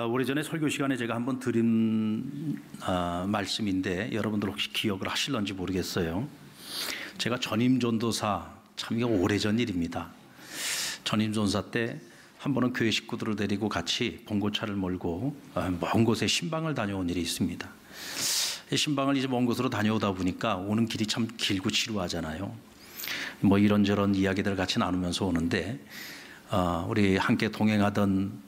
오래전에 설교 시간에 제가 한번 드린 말씀인데 여러분들 혹시 기억을 하실런지 모르겠어요. 제가 전임전도사, 참 이거 오래전 일입니다. 전임전도사 때 한 번은 교회 식구들을 데리고 같이 봉고차를 몰고 먼 곳에 신방을 다녀온 일이 있습니다. 신방을 이제 먼 곳으로 다녀오다 보니까 오는 길이 참 길고 지루하잖아요. 뭐 이런저런 이야기들 같이 나누면서 오는데 우리 함께 동행하던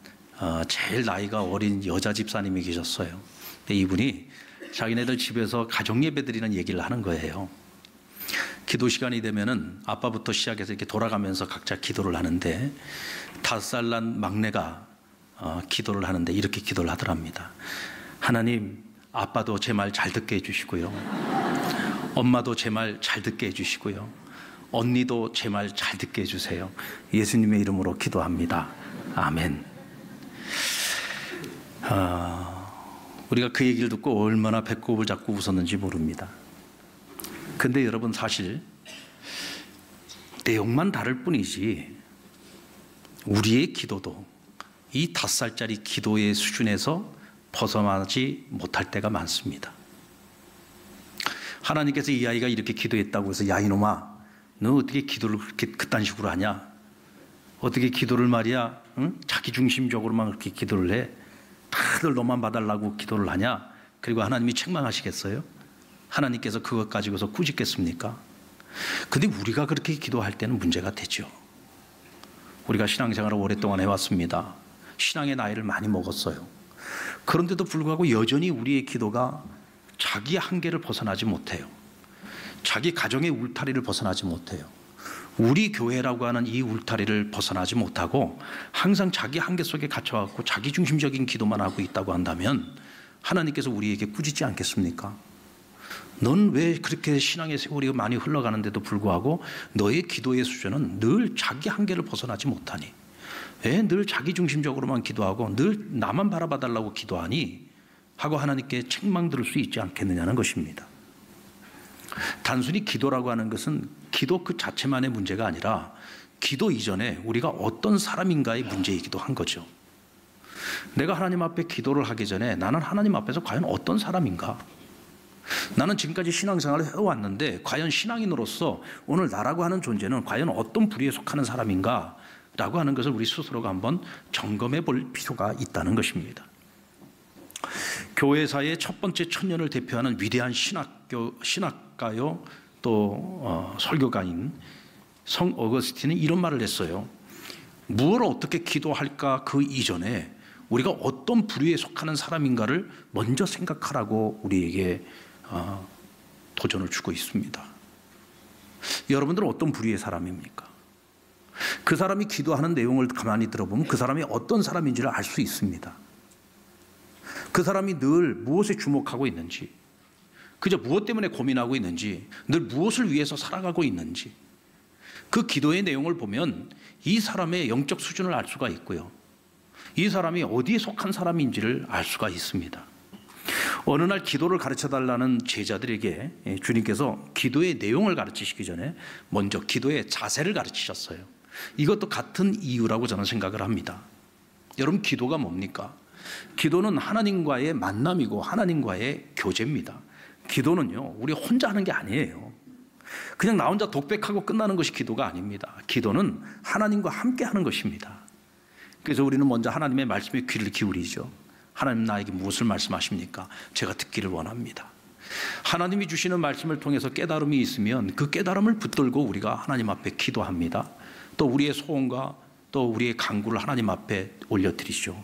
제일 나이가 어린 여자 집사님이 계셨어요. 근데 이분이 자기네들 집에서 가정 예배 드리는 얘기를 하는 거예요. 기도 시간이 되면은 아빠부터 시작해서 이렇게 돌아가면서 각자 기도를 하는데 5살 난 막내가 기도를 하는데 이렇게 기도를 하더랍니다. 하나님, 아빠도 제 말 잘 듣게 해주시고요. 엄마도 제 말 잘 듣게 해주시고요. 언니도 제 말 잘 듣게 해주세요. 예수님의 이름으로 기도합니다. 아멘. 우리가 그 얘기를 듣고 얼마나 배꼽을 잡고 웃었는지 모릅니다. 근데 여러분, 사실 내용만 다를 뿐이지 우리의 기도도 이 5살짜리 기도의 수준에서 벗어나지 못할 때가 많습니다. 하나님께서 이 아이가 이렇게 기도했다고 해서 야 이놈아, 너 어떻게 기도를 그렇게 그딴 식으로 하냐? 어떻게 기도를 말이야, 응? 자기 중심적으로만 그렇게 기도를 해? 다들 너만 봐달라고 기도를 하냐? 그리고 하나님이 책망하시겠어요? 하나님께서 그것 가지고서 꾸짖겠습니까? 근데 우리가 그렇게 기도할 때는 문제가 되죠. 우리가 신앙생활을 오랫동안 해왔습니다. 신앙의 나이를 많이 먹었어요. 그런데도 불구하고 여전히 우리의 기도가 자기 한계를 벗어나지 못해요. 자기 가정의 울타리를 벗어나지 못해요. 우리 교회라고 하는 이 울타리를 벗어나지 못하고 항상 자기 한계 속에 갇혀갖고 자기 중심적인 기도만 하고 있다고 한다면 하나님께서 우리에게 꾸짖지 않겠습니까? 넌 왜 그렇게 신앙의 세월이 많이 흘러가는데도 불구하고 너의 기도의 수준은 늘 자기 한계를 벗어나지 못하니? 왜 늘 자기 중심적으로만 기도하고 늘 나만 바라봐달라고 기도하니? 하고 하나님께 책망 들을 수 있지 않겠느냐는 것입니다. 단순히 기도라고 하는 것은 기도 그 자체만의 문제가 아니라 기도 이전에 우리가 어떤 사람인가의 문제이기도 한 거죠. 내가 하나님 앞에 기도를 하기 전에 나는 하나님 앞에서 과연 어떤 사람인가? 나는 지금까지 신앙생활을 해왔는데 과연 신앙인으로서 오늘 나라고 하는 존재는 과연 어떤 부류에 속하는 사람인가? 라고 하는 것을 우리 스스로가 한번 점검해 볼 필요가 있다는 것입니다. 교회사의 첫 번째 천년을 대표하는 위대한 신학가요 또 설교가인 성 어거스틴은 이런 말을 했어요. 무엇을 어떻게 기도할까 그 이전에 우리가 어떤 부류에 속하는 사람인가를 먼저 생각하라고 우리에게 도전을 주고 있습니다. 여러분들은 어떤 부류의 사람입니까? 그 사람이 기도하는 내용을 가만히 들어보면 그 사람이 어떤 사람인지를 알 수 있습니다. 그 사람이 늘 무엇에 주목하고 있는지, 그저 무엇 때문에 고민하고 있는지, 늘 무엇을 위해서 살아가고 있는지, 그 기도의 내용을 보면 이 사람의 영적 수준을 알 수가 있고요, 이 사람이 어디에 속한 사람인지를 알 수가 있습니다. 어느 날 기도를 가르쳐달라는 제자들에게 주님께서 기도의 내용을 가르치시기 전에 먼저 기도의 자세를 가르치셨어요. 이것도 같은 이유라고 저는 생각을 합니다. 여러분, 기도가 뭡니까? 기도는 하나님과의 만남이고 하나님과의 교제입니다. 기도는요, 우리 혼자 하는 게 아니에요. 그냥 나 혼자 독백하고 끝나는 것이 기도가 아닙니다. 기도는 하나님과 함께 하는 것입니다. 그래서 우리는 먼저 하나님의 말씀에 귀를 기울이죠. 하나님 나에게 무엇을 말씀하십니까? 제가 듣기를 원합니다. 하나님이 주시는 말씀을 통해서 깨달음이 있으면 그 깨달음을 붙들고 우리가 하나님 앞에 기도합니다. 또 우리의 소원과 또 우리의 간구를 하나님 앞에 올려드리죠.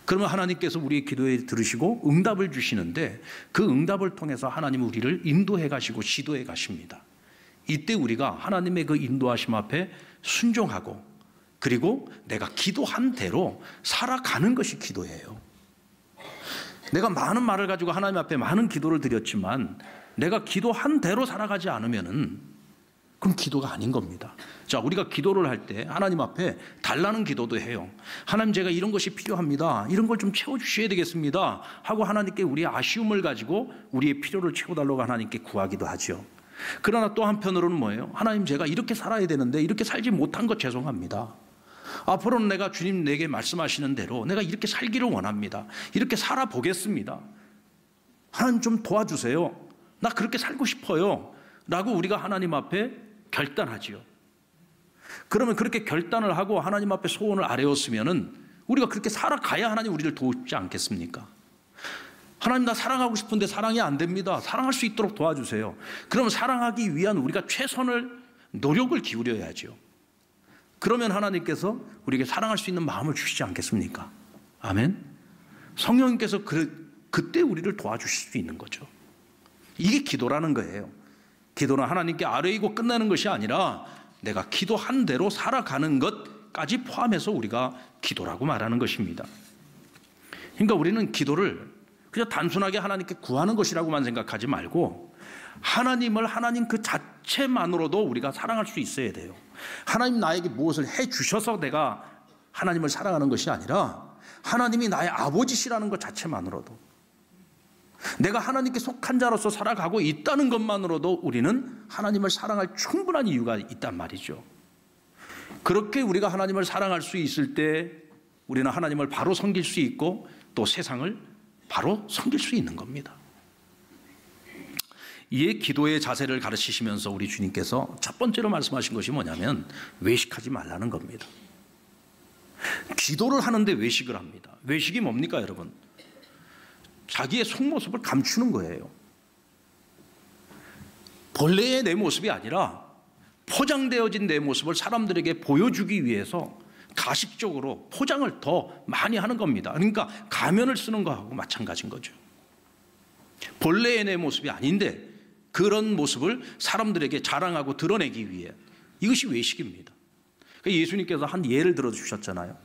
그러면 하나님께서 우리의 기도에 들으시고 응답을 주시는데 그 응답을 통해서 하나님은 우리를 인도해 가시고 지도해 가십니다. 이때 우리가 하나님의 그 인도하심 앞에 순종하고 그리고 내가 기도한 대로 살아가는 것이 기도예요. 내가 많은 말을 가지고 하나님 앞에 많은 기도를 드렸지만 내가 기도한 대로 살아가지 않으면은 그럼 기도가 아닌 겁니다. 자, 우리가 기도를 할 때 하나님 앞에 달라는 기도도 해요. 하나님, 제가 이런 것이 필요합니다. 이런 걸 좀 채워주셔야 되겠습니다. 하고 하나님께 우리의 아쉬움을 가지고 우리의 필요를 채워달라고 하나님께 구하기도 하죠. 그러나 또 한편으로는 뭐예요? 하나님, 제가 이렇게 살아야 되는데 이렇게 살지 못한 것 죄송합니다. 앞으로는 내가 주님 내게 말씀하시는 대로 내가 이렇게 살기를 원합니다. 이렇게 살아보겠습니다. 하나님 좀 도와주세요. 나 그렇게 살고 싶어요. 라고 우리가 하나님 앞에 결단하지요. 그러면 그렇게 결단을 하고 하나님 앞에 소원을 아뢰었으면은 우리가 그렇게 살아가야 하나님 우리를 도우지 않겠습니까? 하나님 나 사랑하고 싶은데 사랑이 안 됩니다. 사랑할 수 있도록 도와주세요. 그러면 사랑하기 위한 우리가 최선을 노력을 기울여야죠. 그러면 하나님께서 우리에게 사랑할 수 있는 마음을 주시지 않겠습니까? 아멘. 성령님께서 그때 우리를 도와주실 수 있는 거죠. 이게 기도라는 거예요. 기도는 하나님께 아뢰이고 끝나는 것이 아니라 내가 기도한 대로 살아가는 것까지 포함해서 우리가 기도라고 말하는 것입니다. 그러니까 우리는 기도를 그냥 단순하게 하나님께 구하는 것이라고만 생각하지 말고 하나님을 하나님 그 자체만으로도 우리가 사랑할 수 있어야 돼요. 하나님 나에게 무엇을 해 주셔서 내가 하나님을 사랑하는 것이 아니라 하나님이 나의 아버지시라는 것 자체만으로도 내가 하나님께 속한 자로서 살아가고 있다는 것만으로도 우리는 하나님을 사랑할 충분한 이유가 있단 말이죠. 그렇게 우리가 하나님을 사랑할 수 있을 때 우리는 하나님을 바로 섬길 수 있고 또 세상을 바로 섬길 수 있는 겁니다. 이에 기도의 자세를 가르치시면서 우리 주님께서 첫 번째로 말씀하신 것이 뭐냐면 외식하지 말라는 겁니다. 기도를 하는데 외식을 합니다. 외식이 뭡니까 여러분? 자기의 속모습을 감추는 거예요. 본래의 내 모습이 아니라 포장되어진 내 모습을 사람들에게 보여주기 위해서 가식적으로 포장을 더 많이 하는 겁니다. 그러니까 가면을 쓰는 거하고 마찬가지인 거죠. 본래의 내 모습이 아닌데 그런 모습을 사람들에게 자랑하고 드러내기 위해 이것이 외식입니다. 그러니까 예수님께서 한 예를 들어주셨잖아요.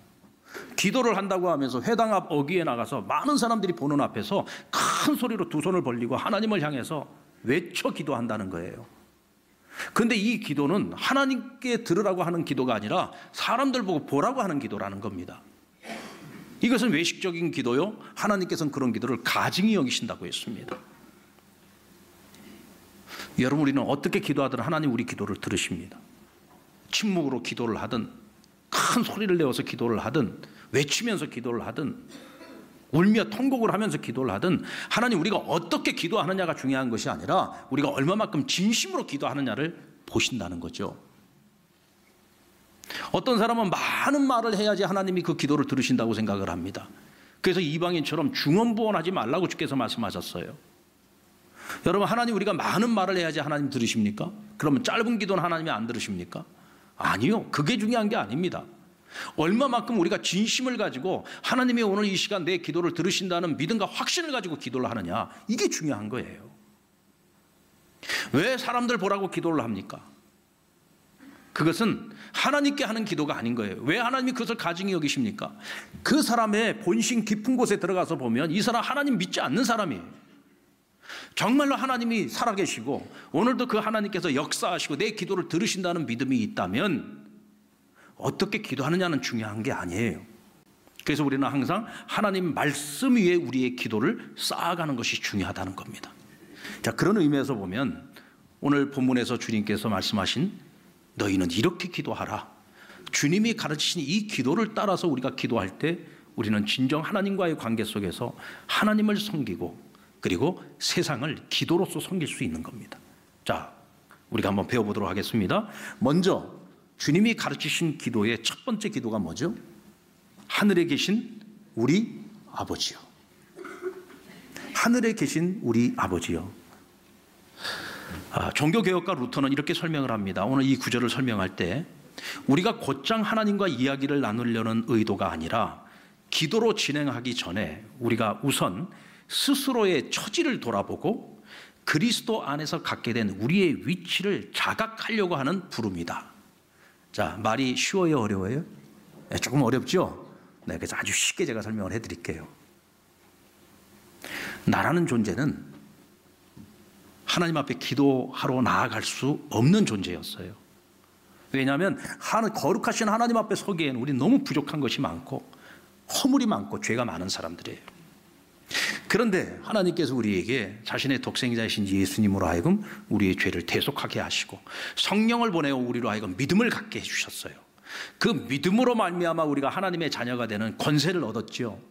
기도를 한다고 하면서 회당 앞 어귀에 나가서 많은 사람들이 보는 앞에서 큰 소리로 두 손을 벌리고 하나님을 향해서 외쳐 기도한다는 거예요. 그런데 이 기도는 하나님께 들으라고 하는 기도가 아니라 사람들 보고 보라고 하는 기도라는 겁니다. 이것은 외식적인 기도요. 하나님께서는 그런 기도를 가증히 여기신다고 했습니다. 여러분 우리는 어떻게 기도하든 하나님 우리 기도를 들으십니다. 침묵으로 기도를 하든 큰 소리를 내어서 기도를 하든 외치면서 기도를 하든 울며 통곡을 하면서 기도를 하든 하나님 우리가 어떻게 기도하느냐가 중요한 것이 아니라 우리가 얼마만큼 진심으로 기도하느냐를 보신다는 거죠. 어떤 사람은 많은 말을 해야지 하나님이 그 기도를 들으신다고 생각을 합니다. 그래서 이방인처럼 중언부언하지 말라고 주께서 말씀하셨어요. 여러분 하나님 우리가 많은 말을 해야지 하나님 들으십니까? 그러면 짧은 기도는 하나님이 안 들으십니까? 아니요. 그게 중요한 게 아닙니다. 얼마만큼 우리가 진심을 가지고 하나님이 오늘 이 시간 내 기도를 들으신다는 믿음과 확신을 가지고 기도를 하느냐 이게 중요한 거예요. 왜 사람들 보라고 기도를 합니까? 그것은 하나님께 하는 기도가 아닌 거예요. 왜 하나님이 그것을 가증히 여기십니까? 그 사람의 본심 깊은 곳에 들어가서 보면 이 사람 하나님 믿지 않는 사람이에요. 정말로 하나님이 살아계시고 오늘도 그 하나님께서 역사하시고 내 기도를 들으신다는 믿음이 있다면 어떻게 기도하느냐는 중요한 게 아니에요. 그래서 우리는 항상 하나님 말씀 위에 우리의 기도를 쌓아가는 것이 중요하다는 겁니다. 자, 그런 의미에서 보면 오늘 본문에서 주님께서 말씀하신 너희는 이렇게 기도하라. 주님이 가르치신 이 기도를 따라서 우리가 기도할 때 우리는 진정 하나님과의 관계 속에서 하나님을 섬기고 그리고 세상을 기도로서 섬길 수 있는 겁니다. 자, 우리가 한번 배워보도록 하겠습니다. 먼저 주님이 가르치신 기도의 첫 번째 기도가 뭐죠? 하늘에 계신 우리 아버지요. 하늘에 계신 우리 아버지요. 종교개혁가 루터는 이렇게 설명을 합니다. 오늘 이 구절을 설명할 때 우리가 곧장 하나님과 이야기를 나누려는 의도가 아니라 기도로 진행하기 전에 우리가 우선 스스로의 처지를 돌아보고 그리스도 안에서 갖게 된 우리의 위치를 자각하려고 하는 부름이다. 자, 말이 쉬워요, 어려워요? 네, 조금 어렵죠? 네, 그래서 아주 쉽게 제가 설명을 해드릴게요. 나라는 존재는 하나님 앞에 기도하러 나아갈 수 없는 존재였어요. 왜냐하면 거룩하신 하나님 앞에 서기에는 우리 너무 부족한 것이 많고 허물이 많고 죄가 많은 사람들이에요. 그런데 하나님께서 우리에게 자신의 독생자이신 예수님으로 하여금 우리의 죄를 대속하게 하시고 성령을 보내어 우리로 하여금 믿음을 갖게 해주셨어요. 그 믿음으로 말미암아 우리가 하나님의 자녀가 되는 권세를 얻었죠.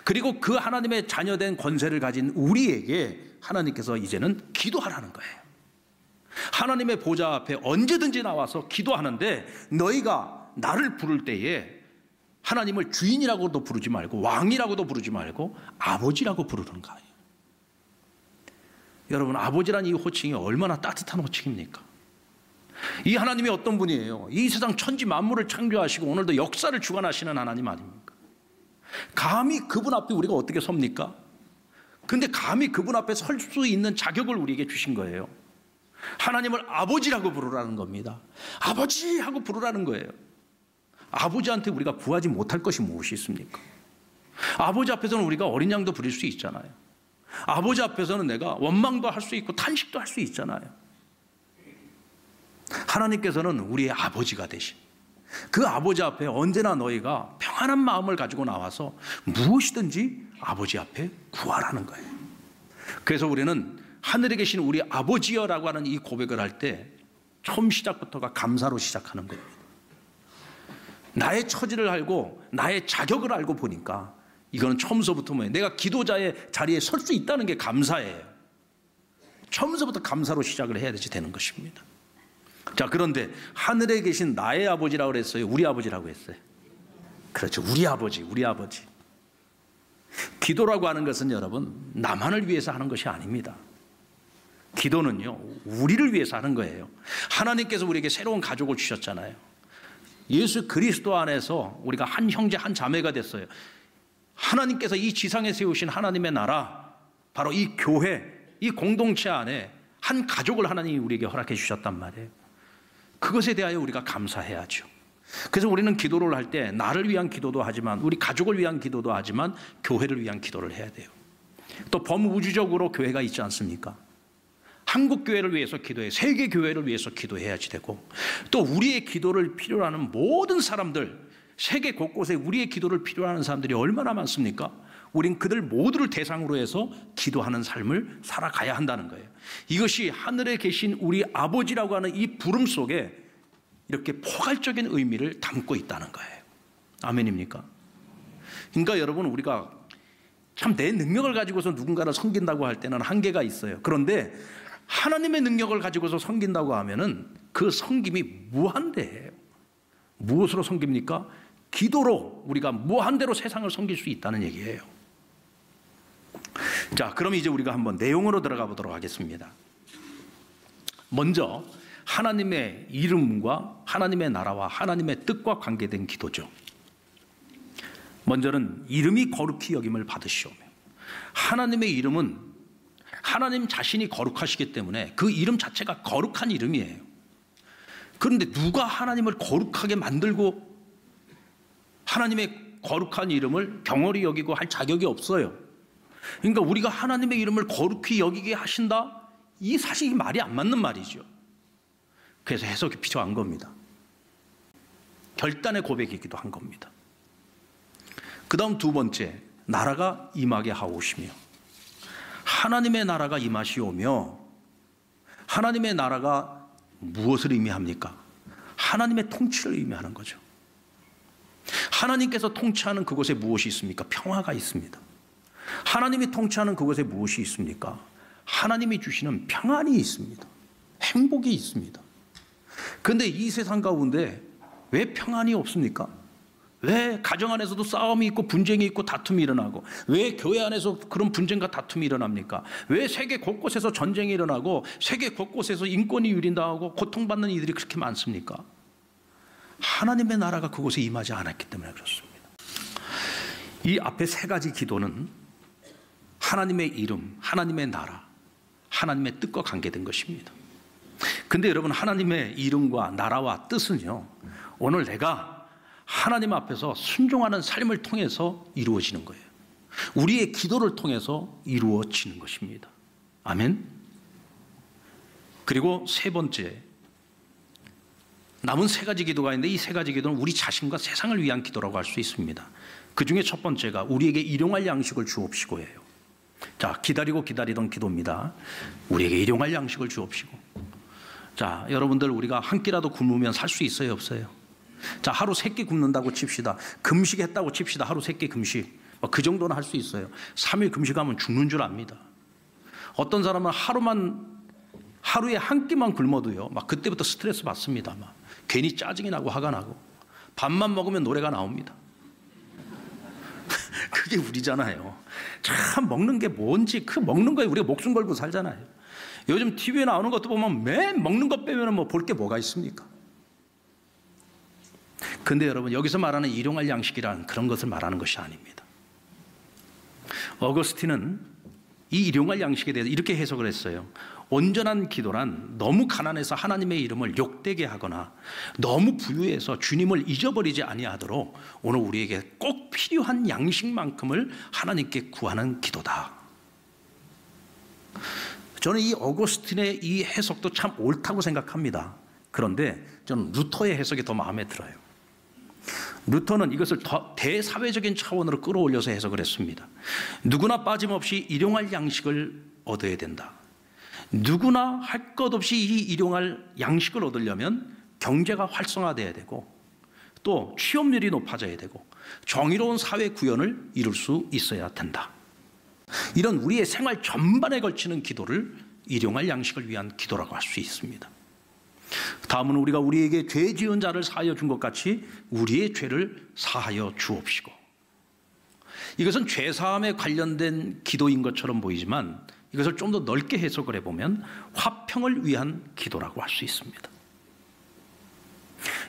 그리고 그 하나님의 자녀된 권세를 가진 우리에게 하나님께서 이제는 기도하라는 거예요. 하나님의 보좌 앞에 언제든지 나와서 기도하는데 너희가 나를 부를 때에 하나님을 주인이라고도 부르지 말고 왕이라고도 부르지 말고 아버지라고 부르는 거예요. 여러분, 아버지란 이 호칭이 얼마나 따뜻한 호칭입니까? 이 하나님이 어떤 분이에요? 이 세상 천지 만물을 창조하시고 오늘도 역사를 주관하시는 하나님 아닙니까? 감히 그분 앞에 우리가 어떻게 섭니까? 근데 감히 그분 앞에 설 수 있는 자격을 우리에게 주신 거예요. 하나님을 아버지라고 부르라는 겁니다. 아버지 하고 부르라는 거예요. 아버지한테 우리가 구하지 못할 것이 무엇이 있습니까? 아버지 앞에서는 우리가 어린 양도 부릴 수 있잖아요. 아버지 앞에서는 내가 원망도 할 수 있고 탄식도 할 수 있잖아요. 하나님께서는 우리의 아버지가 되신 그 아버지 앞에 언제나 너희가 평안한 마음을 가지고 나와서 무엇이든지 아버지 앞에 구하라는 거예요. 그래서 우리는 하늘에 계신 우리 아버지여라고 하는 이 고백을 할 때 처음 시작부터가 감사로 시작하는 겁니다. 나의 처지를 알고 나의 자격을 알고 보니까 이거는 처음서부터 뭐예요? 내가 기도자의 자리에 설 수 있다는 게 감사예요. 처음서부터 감사로 시작을 해야 되는 것입니다. 자, 그런데 하늘에 계신 나의 아버지라고 그랬어요? 우리 아버지라고 했어요? 그렇죠. 우리 아버지, 우리 아버지. 기도라고 하는 것은 여러분 나만을 위해서 하는 것이 아닙니다. 기도는요 우리를 위해서 하는 거예요. 하나님께서 우리에게 새로운 가족을 주셨잖아요. 예수 그리스도 안에서 우리가 한 형제 한 자매가 됐어요. 하나님께서 이 지상에 세우신 하나님의 나라, 바로 이 교회, 이 공동체 안에 한 가족을 하나님이 우리에게 허락해 주셨단 말이에요. 그것에 대하여 우리가 감사해야죠. 그래서 우리는 기도를 할 때 나를 위한 기도도 하지만 우리 가족을 위한 기도도 하지만 교회를 위한 기도를 해야 돼요. 또 범우주적으로 교회가 있지 않습니까? 한국 교회를 위해서 기도해, 세계 교회를 위해서 기도해야지 되고, 또 우리의 기도를 필요로 하는 모든 사람들, 세계 곳곳에 우리의 기도를 필요로 하는 사람들이 얼마나 많습니까? 우린 그들 모두를 대상으로 해서 기도하는 삶을 살아가야 한다는 거예요. 이것이 하늘에 계신 우리 아버지라고 하는 이 부름 속에 이렇게 포괄적인 의미를 담고 있다는 거예요. 아멘입니까? 그러니까 여러분, 우리가 참 내 능력을 가지고서 누군가를 섬긴다고 할 때는 한계가 있어요. 그런데 하나님의 능력을 가지고서 섬긴다고 하면은 그 섬김이 무한대해요. 무엇으로 섬깁니까? 기도로 우리가 무한대로 세상을 섬길 수 있다는 얘기예요. 자, 그럼 이제 우리가 한번 내용으로 들어가 보도록 하겠습니다. 먼저 하나님의 이름과 하나님의 나라와 하나님의 뜻과 관계된 기도죠. 먼저는 이름이 거룩히 여김을 받으시오며, 하나님의 이름은 하나님 자신이 거룩하시기 때문에 그 이름 자체가 거룩한 이름이에요. 그런데 누가 하나님을 거룩하게 만들고 하나님의 거룩한 이름을 경홀히 여기고 할 자격이 없어요. 그러니까 우리가 하나님의 이름을 거룩히 여기게 하신다? 이 사실이 말이 안 맞는 말이죠. 그래서 해석이 필요한 겁니다. 결단의 고백이기도 한 겁니다. 그 다음 두 번째, 나라가 임하게 하오시며, 하나님의 나라가 임하시오며, 하나님의 나라가 무엇을 의미합니까? 하나님의 통치를 의미하는 거죠. 하나님께서 통치하는 그곳에 무엇이 있습니까? 평화가 있습니다. 하나님이 통치하는 그곳에 무엇이 있습니까? 하나님이 주시는 평안이 있습니다. 행복이 있습니다. 그런데 이 세상 가운데 왜 평안이 없습니까? 왜 가정 안에서도 싸움이 있고 분쟁이 있고 다툼이 일어나고, 왜 교회 안에서 그런 분쟁과 다툼이 일어납니까? 왜 세계 곳곳에서 전쟁이 일어나고 세계 곳곳에서 인권이 유린당하고 고통받는 이들이 그렇게 많습니까? 하나님의 나라가 그곳에 임하지 않았기 때문에 그렇습니다. 이 앞에 세 가지 기도는 하나님의 이름, 하나님의 나라, 하나님의 뜻과 관계된 것입니다. 근데 여러분, 하나님의 이름과 나라와 뜻은요, 오늘 내가 하나님 앞에서 순종하는 삶을 통해서 이루어지는 거예요. 우리의 기도를 통해서 이루어지는 것입니다. 아멘. 그리고 세 번째, 남은 세 가지 기도가 있는데 이 세 가지 기도는 우리 자신과 세상을 위한 기도라고 할 수 있습니다. 그 중에 첫 번째가 우리에게 일용할 양식을 주옵시고예요. 자, 기다리고 기다리던 기도입니다. 우리에게 일용할 양식을 주옵시고. 자, 여러분들, 우리가 한 끼라도 굶으면 살 수 있어요, 없어요? 자, 하루 3끼 굶는다고 칩시다. 금식했다고 칩시다. 하루 3끼 금식. 그 정도는 할 수 있어요. 3일 금식하면 죽는 줄 압니다. 어떤 사람은 하루에 한 끼만 굶어도요, 막 그때부터 스트레스 받습니다. 막 괜히 짜증이 나고 화가 나고 밥만 먹으면 노래가 나옵니다. 그게 우리잖아요. 참 먹는 게 뭔지 그 먹는 거에 우리가 목숨 걸고 살잖아요. 요즘 TV에 나오는 것도 보면 맨 먹는 것 빼면 뭐 볼 게 뭐가 있습니까? 근데 여러분, 여기서 말하는 일용할 양식이란 그런 것을 말하는 것이 아닙니다. 어거스틴은 이 일용할 양식에 대해서 이렇게 해석을 했어요. 온전한 기도란 너무 가난해서 하나님의 이름을 욕되게 하거나 너무 부유해서 주님을 잊어버리지 아니하도록 오늘 우리에게 꼭 필요한 양식만큼을 하나님께 구하는 기도다. 저는 이 어거스틴의 이 해석도 참 옳다고 생각합니다. 그런데 저는 루터의 해석이 더 마음에 들어요. 루터는 이것을 더 대사회적인 차원으로 끌어올려서 해석을 했습니다. 누구나 빠짐없이 일용할 양식을 얻어야 된다. 누구나 할 것 없이 이 일용할 양식을 얻으려면 경제가 활성화돼야 되고 또 취업률이 높아져야 되고 정의로운 사회 구현을 이룰 수 있어야 된다. 이런 우리의 생활 전반에 걸치는 기도를 일용할 양식을 위한 기도라고 할 수 있습니다. 다음은 우리가 우리에게 죄 지은 자를 사하여 준 것 같이 우리의 죄를 사하여 주옵시고. 이것은 죄사함에 관련된 기도인 것처럼 보이지만 이것을 좀 더 넓게 해석을 해보면 화평을 위한 기도라고 할 수 있습니다.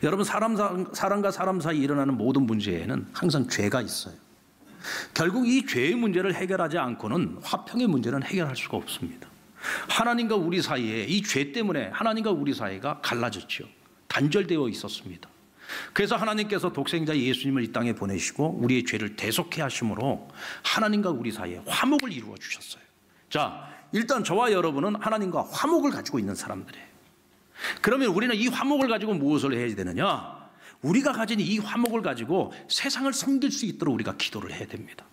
여러분, 사람과 사람 사이 일어나는 모든 문제에는 항상 죄가 있어요. 결국 이 죄의 문제를 해결하지 않고는 화평의 문제는 해결할 수가 없습니다. 하나님과 우리 사이에 이 죄 때문에 하나님과 우리 사이가 갈라졌죠. 단절되어 있었습니다. 그래서 하나님께서 독생자 예수님을 이 땅에 보내시고 우리의 죄를 대속해 하심으로 하나님과 우리 사이에 화목을 이루어 주셨어요. 자, 일단 저와 여러분은 하나님과 화목을 가지고 있는 사람들이에요. 그러면 우리는 이 화목을 가지고 무엇을 해야 되느냐? 우리가 가진 이 화목을 가지고 세상을 섬길 수 있도록 우리가 기도를 해야 됩니다.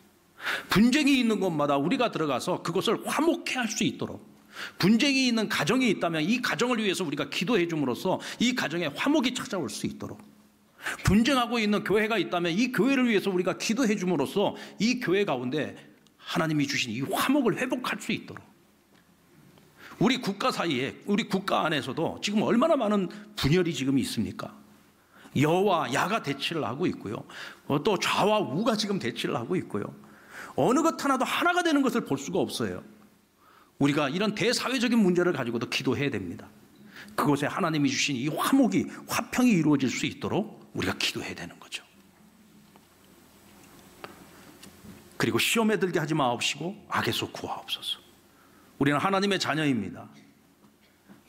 분쟁이 있는 곳마다 우리가 들어가서 그것을 화목해 할 수 있도록, 분쟁이 있는 가정이 있다면 이 가정을 위해서 우리가 기도해 줌으로써 이 가정에 화목이 찾아올 수 있도록, 분쟁하고 있는 교회가 있다면 이 교회를 위해서 우리가 기도해 줌으로써 이 교회 가운데 하나님이 주신 이 화목을 회복할 수 있도록, 우리 국가 사이에, 우리 국가 안에서도 지금 얼마나 많은 분열이 지금 있습니까? 여와 야가 대치를 하고 있고요. 또 좌와 우가 지금 대치를 하고 있고요. 어느 것 하나도 하나가 되는 것을 볼 수가 없어요. 우리가 이런 대사회적인 문제를 가지고도 기도해야 됩니다. 그곳에 하나님이 주신 이 화목이, 화평이 이루어질 수 있도록 우리가 기도해야 되는 거죠. 그리고 시험에 들게 하지 마옵시고 악에서 구하옵소서. 우리는 하나님의 자녀입니다.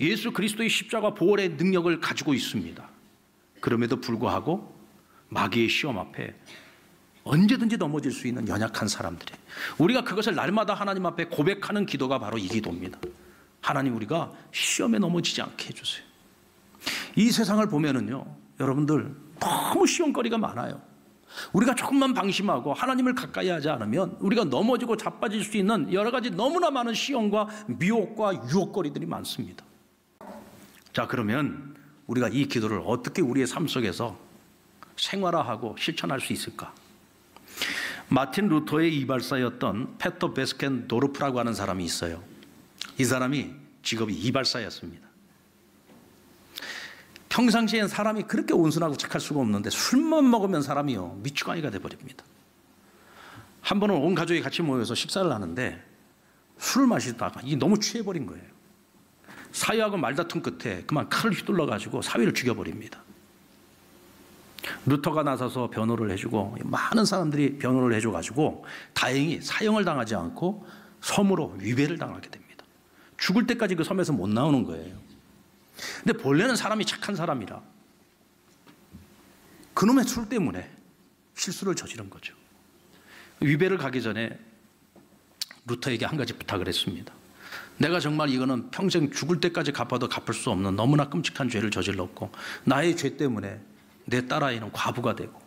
예수 그리스도의 십자가 보혈의 능력을 가지고 있습니다. 그럼에도 불구하고 마귀의 시험 앞에 언제든지 넘어질 수 있는 연약한 사람들이, 우리가 그것을 날마다 하나님 앞에 고백하는 기도가 바로 이 기도입니다. 하나님, 우리가 시험에 넘어지지 않게 해주세요. 이 세상을 보면은요, 여러분들 너무 시험거리가 많아요. 우리가 조금만 방심하고 하나님을 가까이 하지 않으면 우리가 넘어지고 자빠질 수 있는 여러 가지 너무나 많은 시험과 미혹과 유혹거리들이 많습니다. 자, 그러면 우리가 이 기도를 어떻게 우리의 삶 속에서 생활화하고 실천할 수 있을까? 마틴 루터의 이발사였던 페터 베스켄 도르프라고 하는 사람이 있어요. 이 사람이 직업이 이발사였습니다. 평상시엔 사람이 그렇게 온순하고 착할 수가 없는데 술만 먹으면 사람이요 미추가이가 돼버립니다. 한 번은 온 가족이 같이 모여서 식사를 하는데 술을 마시다가 너무 취해버린 거예요. 사위하고 말다툼 끝에 그만 칼을 휘둘러가지고 사위를 죽여버립니다. 루터가 나서서 변호를 해주고 많은 사람들이 변호를 해줘가지고 다행히 사형을 당하지 않고 섬으로 위배를 당하게 됩니다. 죽을 때까지 그 섬에서 못 나오는 거예요. 근데 본래는 사람이 착한 사람이라 그놈의 술 때문에 실수를 저지른 거죠. 위배를 가기 전에 루터에게 한 가지 부탁을 했습니다. 내가 정말 이거는 평생 죽을 때까지 갚아도 갚을 수 없는 너무나 끔찍한 죄를 저질렀고 나의 죄 때문에 내 딸아이는 과부가 되고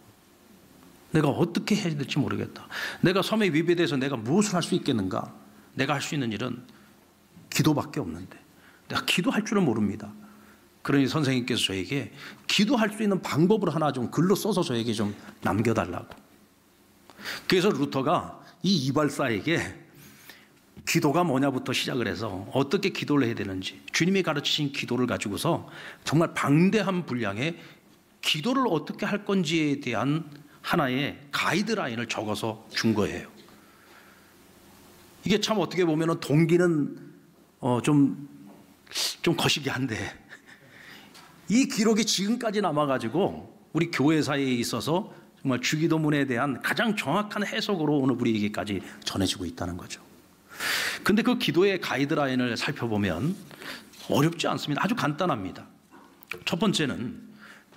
내가 어떻게 해야 될지 모르겠다. 내가 섬에 위배돼서 내가 무엇을 할 수 있겠는가? 내가 할 수 있는 일은 기도밖에 없는데 내가 기도할 줄은 모릅니다. 그러니 선생님께서 저에게 기도할 수 있는 방법을 하나 좀 글로 써서 저에게 좀 남겨달라고. 그래서 루터가 이 이발사에게 기도가 뭐냐부터 시작을 해서 어떻게 기도를 해야 되는지, 주님이 가르치신 기도를 가지고서 정말 방대한 분량의 기도를 어떻게 할 건지에 대한 하나의 가이드라인을 적어서 준 거예요. 이게 참 어떻게 보면 동기는 좀 거시기 한데, 이 기록이 지금까지 남아가지고 우리 교회사에 있어서 정말 주기도문에 대한 가장 정확한 해석으로 오늘 우리에게까지 전해지고 있다는 거죠. 근데 그 기도의 가이드라인을 살펴보면 어렵지 않습니다. 아주 간단합니다. 첫 번째는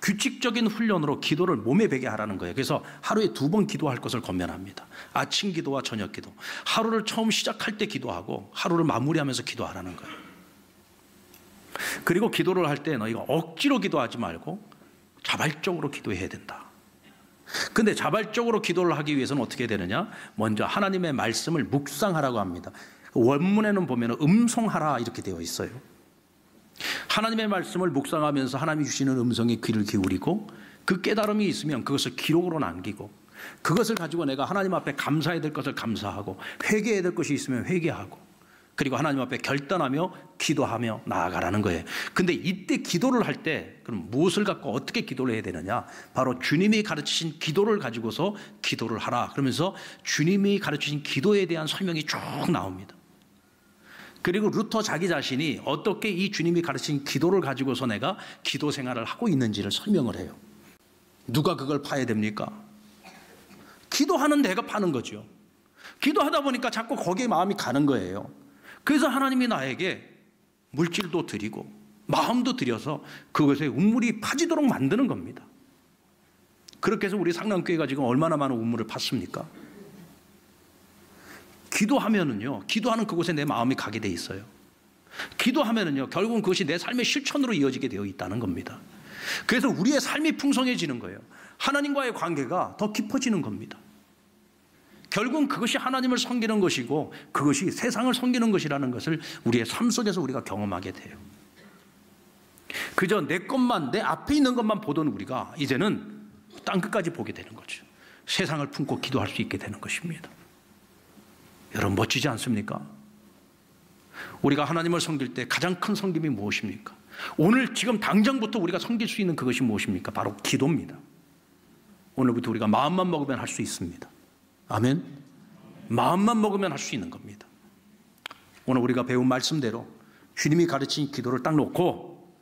규칙적인 훈련으로 기도를 몸에 배게 하라는 거예요. 그래서 하루에 2번 기도할 것을 권면합니다. 아침 기도와 저녁 기도. 하루를 처음 시작할 때 기도하고 하루를 마무리하면서 기도하라는 거예요. 그리고 기도를 할 때 너희가 억지로 기도하지 말고 자발적으로 기도해야 된다. 근데 자발적으로 기도를 하기 위해서는 어떻게 되느냐? 먼저 하나님의 말씀을 묵상하라고 합니다. 원문에는 보면 음송하라 이렇게 되어 있어요. 하나님의 말씀을 묵상하면서 하나님이 주시는 음성에 귀를 기울이고, 그 깨달음이 있으면 그것을 기록으로 남기고, 그것을 가지고 내가 하나님 앞에 감사해야 될 것을 감사하고, 회개해야 될 것이 있으면 회개하고, 그리고 하나님 앞에 결단하며 기도하며 나아가라는 거예요. 근데 이때 기도를 할 때 그럼 무엇을 갖고 어떻게 기도를 해야 되느냐? 바로 주님이 가르치신 기도를 가지고서 기도를 하라. 그러면서 주님이 가르치신 기도에 대한 설명이 쭉 나옵니다. 그리고 루터 자기 자신이 어떻게 이 주님이 가르친 기도를 가지고서 내가 기도 생활을 하고 있는지를 설명을 해요. 누가 그걸 파야 됩니까? 기도하는 내가 파는 거죠. 기도하다 보니까 자꾸 거기에 마음이 가는 거예요. 그래서 하나님이 나에게 물질도 드리고 마음도 드려서 그것에 운물이 파지도록 만드는 겁니다. 그렇게 해서 우리 상남교회가 지금 얼마나 많은 운물을 팠습니까? 기도하면은요, 기도하는 그곳에 내 마음이 가게 돼 있어요. 기도하면은요, 결국은 그것이 내 삶의 실천으로 이어지게 되어 있다는 겁니다. 그래서 우리의 삶이 풍성해지는 거예요. 하나님과의 관계가 더 깊어지는 겁니다. 결국은 그것이 하나님을 섬기는 것이고 그것이 세상을 섬기는 것이라는 것을 우리의 삶 속에서 우리가 경험하게 돼요. 그저 내 것만, 내 앞에 있는 것만 보던 우리가 이제는 땅끝까지 보게 되는 거죠. 세상을 품고 기도할 수 있게 되는 것입니다. 여러분 멋지지 않습니까? 우리가 하나님을 섬길 때 가장 큰 섬김이 무엇입니까? 오늘 지금 당장부터 우리가 섬길 수 있는 그것이 무엇입니까? 바로 기도입니다. 오늘부터 우리가 마음만 먹으면 할 수 있습니다. 아멘. 마음만 먹으면 할 수 있는 겁니다. 오늘 우리가 배운 말씀대로 주님이 가르친 기도를 딱 놓고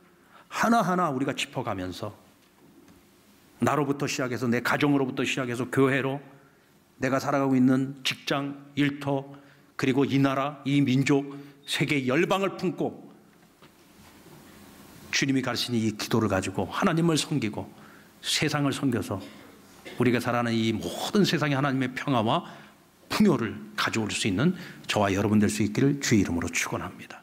하나하나 우리가 짚어가면서 나로부터 시작해서 내 가정으로부터 시작해서 교회로, 내가 살아가고 있는 직장, 일터, 그리고 이 나라, 이 민족, 세계 열방을 품고 주님이 가르친 이 기도를 가지고 하나님을 섬기고 세상을 섬겨서 우리가 살아가는 이 모든 세상에 하나님의 평화와 풍요를 가져올 수 있는 저와 여러분 될 수 있기를 주의 이름으로 축원합니다.